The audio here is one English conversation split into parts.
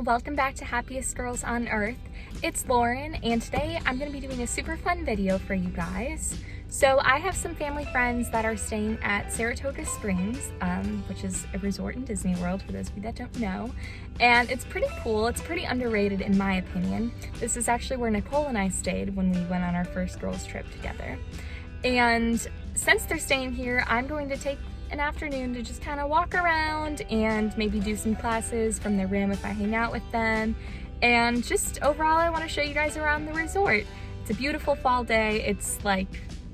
welcome back to Happiest Girls on Earth. It's Lauren, and today I'm going to be doing a super fun video for you guys. So I have some family friends that are staying at Saratoga Springs, which is a resort in Disney World for those of you that don't know. And it's pretty cool. It's pretty underrated in my opinion. This is actually where Nicole and I stayed when we went on our first girls trip together. And since they're staying here, I'm going to take an afternoon to just kind of walk around and maybe do some classes from the room if I hang out with them. And just overall, I want to show you guys around the resort. It's a beautiful fall day. It's like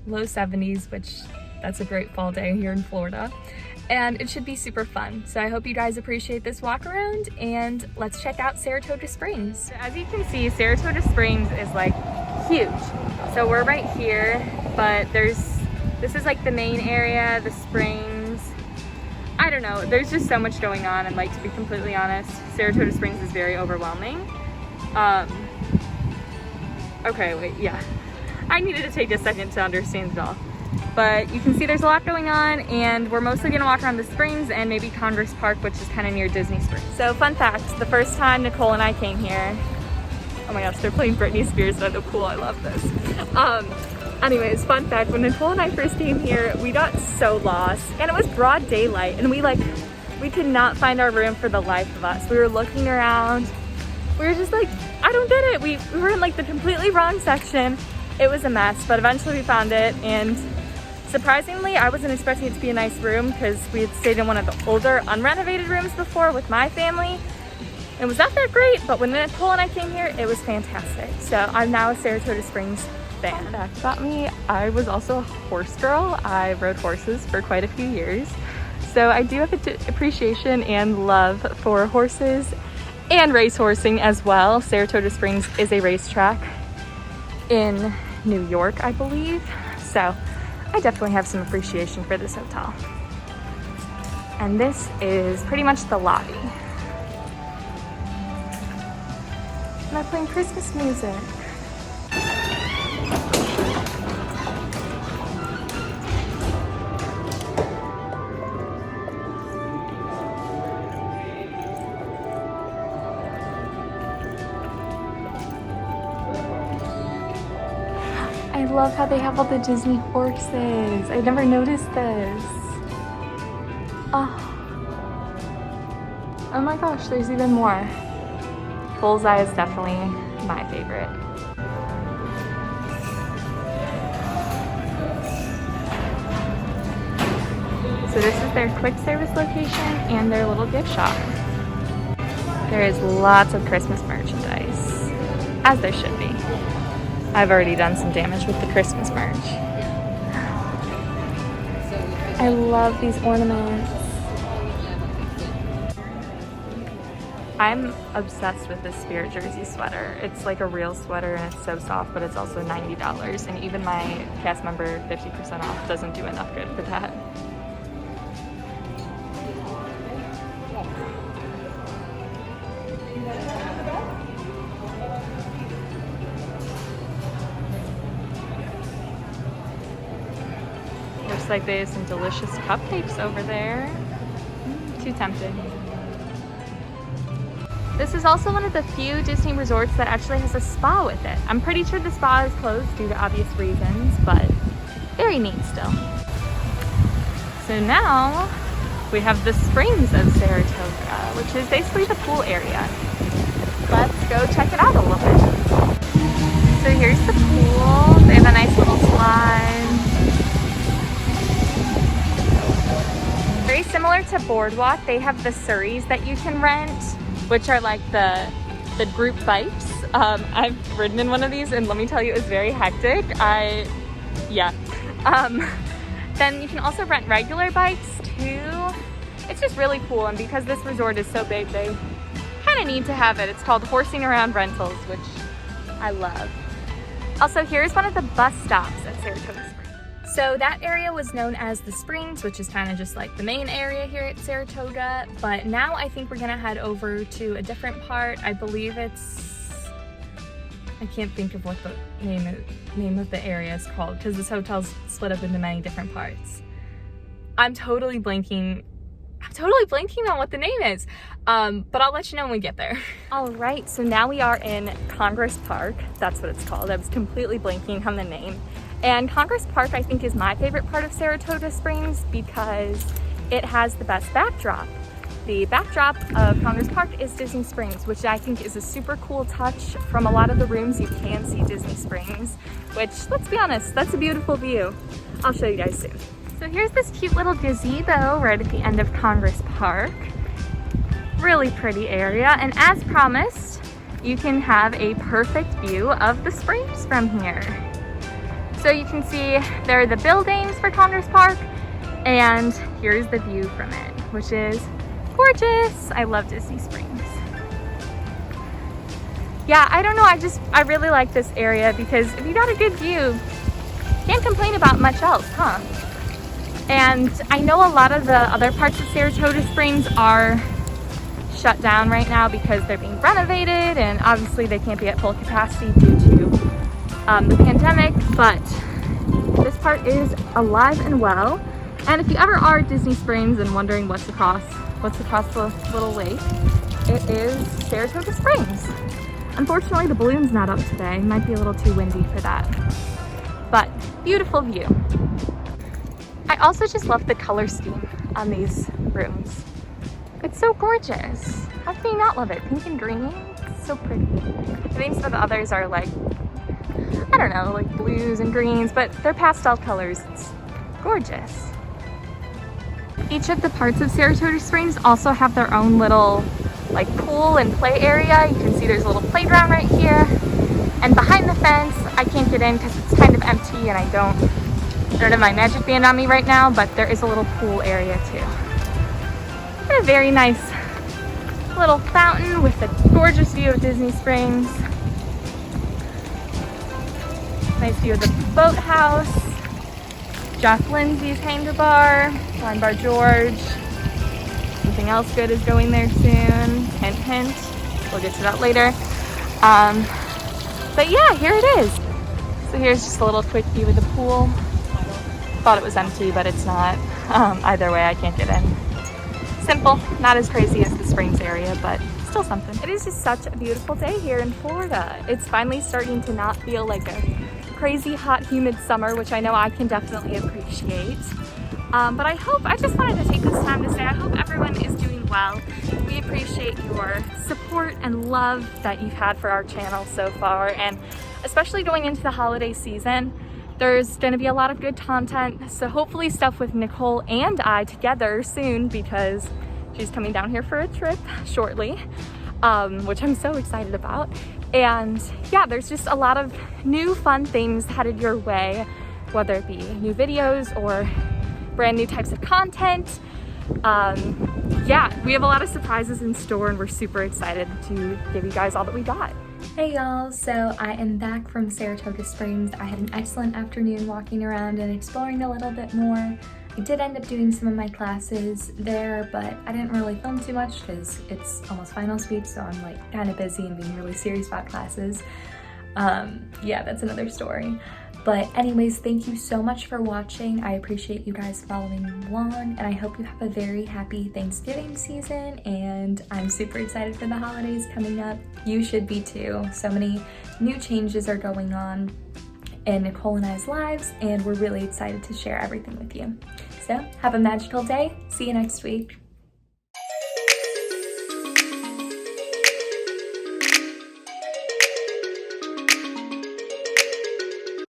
low 70s, which that's a great fall day here in Florida. And it should be super fun. So I hope you guys appreciate this walk around, and let's check out Saratoga Springs. As you can see, Saratoga Springs is like huge. So we're right here, but this is like the main area, the springs. I don't know, there's just so much going on, and like, to be completely honest, Saratoga Springs is very overwhelming. Okay, wait, yeah. I needed to take a second to understand it all. But you can see there's a lot going on, and we're mostly gonna walk around the springs and maybe Congress Park, which is kind of near Disney Springs. So fun fact, the first time Nicole and I came here, oh my gosh, they're playing Britney Spears at the pool, I love this. Anyways, fun fact, when Nicole and I first came here, we got so lost, and it was broad daylight, and we could not find our room for the life of us. We were looking around, we were just like, I don't get it. We were in like the completely wrong section. It was a mess, but eventually we found it, and surprisingly, I wasn't expecting it to be a nice room because we had stayed in one of the older unrenovated rooms before with my family. It was not that great, but when Nicole and I came here, it was fantastic. So I'm now a Saratoga Springs fan. Fun fact about me, I was also a horse girl. I rode horses for quite a few years. So I do have an appreciation and love for horses and racehorsing as well. Saratoga Springs is a racetrack in New York, I believe. So I definitely have some appreciation for this hotel. And this is pretty much the lobby. And they're playing Christmas music. I love how they have all the Disney horses. I never noticed this. Oh my gosh, there's even more. Bullseye is definitely my favorite. So this is their quick service location and their little gift shop. There is lots of Christmas merchandise, as there should be. I've already done some damage with the Christmas merch. I love these ornaments. I'm obsessed with this Spirit jersey sweater. It's like a real sweater and it's so soft, but it's also $90. And even my cast member 50% off doesn't do enough good for that. Looks like they have some delicious cupcakes over there. Too tempting. This is also one of the few Disney resorts that actually has a spa with it. I'm pretty sure the spa is closed due to obvious reasons, but very neat still. So now we have the Springs of Saratoga, which is basically the pool area. Let's go check it out a little bit. So here's the pool. They have a nice little slide. Very similar to Boardwalk, they have the Surreys that you can rent, which are like the group bikes. I've ridden in one of these, and let me tell you, it's very hectic. Then you can also rent regular bikes too. It's just really cool, and because this resort is so big, they kind of need to have it. It's called Horsing Around Rentals, which I love. Also, here's one of the bus stops at Saratoga Springs. So that area was known as the Springs, which is kind of just like the main area here at Saratoga. But now I think we're gonna head over to a different part. I believe I can't think of what the name of the area is called because this hotel's split up into many different parts. I'm totally blanking I'm totally blanking on what the name is, but I'll let you know when we get there. All right, so now we are in Congress Park. That's what it's called. I was completely blanking on the name. And Congress Park, I think, is my favorite part of Saratoga Springs because it has the best backdrop. The backdrop of Congress Park is Disney Springs, which I think is a super cool touch. From a lot of the rooms you can see Disney Springs, which, let's be honest, that's a beautiful view. I'll show you guys soon. So here's this cute little gazebo right at the end of Congress Park. Really pretty area, and as promised, you can have a perfect view of the springs from here. So you can see there are the buildings for Congress Park, and here's the view from it, which is gorgeous. I love Disney Springs. Yeah, I don't know, I really like this area because if you got a good view, can't complain about much else, huh? And I know a lot of the other parts of Saratoga Springs are shut down right now because they're being renovated, and obviously they can't be at full capacity due to the pandemic, but this part is alive and well. And if you ever are at Disney Springs and wondering what's across the little lake, it is Saratoga Springs. Unfortunately, the balloon's not up today. It might be a little too windy for that, but beautiful view. I also just love the color scheme on these rooms. It's so gorgeous. How can you not love it? Pink and green, it's so pretty. I think some of the others are like, I don't know, like blues and greens, but they're pastel colors. It's gorgeous. Each of the parts of Saratoga Springs also have their own little like pool and play area. You can see there's a little playground right here. And behind the fence, I can't get in because it's kind of empty and I don't have my magic band on me right now, but there is a little pool area too. And a very nice little fountain with a gorgeous view of Disney Springs. Nice view of the boathouse. Jack Lindsay's Hangar Bar, Wine Bar George. Something else good is going there soon. Hint, hint. We'll get to that later. But yeah, here it is. So here's just a little quick view of the pool. Thought it was empty, but it's not. Either way, I can't get in. Simple, not as crazy as the Springs area, but still something. It is just such a beautiful day here in Florida. It's finally starting to not feel like a crazy hot, humid summer, which I know I can definitely appreciate. But I just wanted to take this time to say I hope everyone is doing well. We appreciate your support and love that you've had for our channel so far, and especially going into the holiday season. There's going to be a lot of good content, so hopefully stuff with Nicole and I together soon because she's coming down here for a trip shortly, which I'm so excited about. And yeah, there's just a lot of new fun things headed your way, whether it be new videos or brand new types of content. Yeah, we have a lot of surprises in store and we're super excited to give you guys all that we got. Hey y'all, so I am back from Saratoga Springs. I had an excellent afternoon walking around and exploring a little bit more. I did end up doing some of my classes there, but I didn't really film too much because it's almost finals week, so I'm like kind of busy and being really serious about classes. Yeah, that's another story. But anyways, thank you so much for watching. I appreciate you guys following along, and I hope you have a very happy Thanksgiving season, and I'm super excited for the holidays coming up. You should be too. So many new changes are going on in Nicole and I's lives, and we're really excited to share everything with you. So have a magical day. See you next week.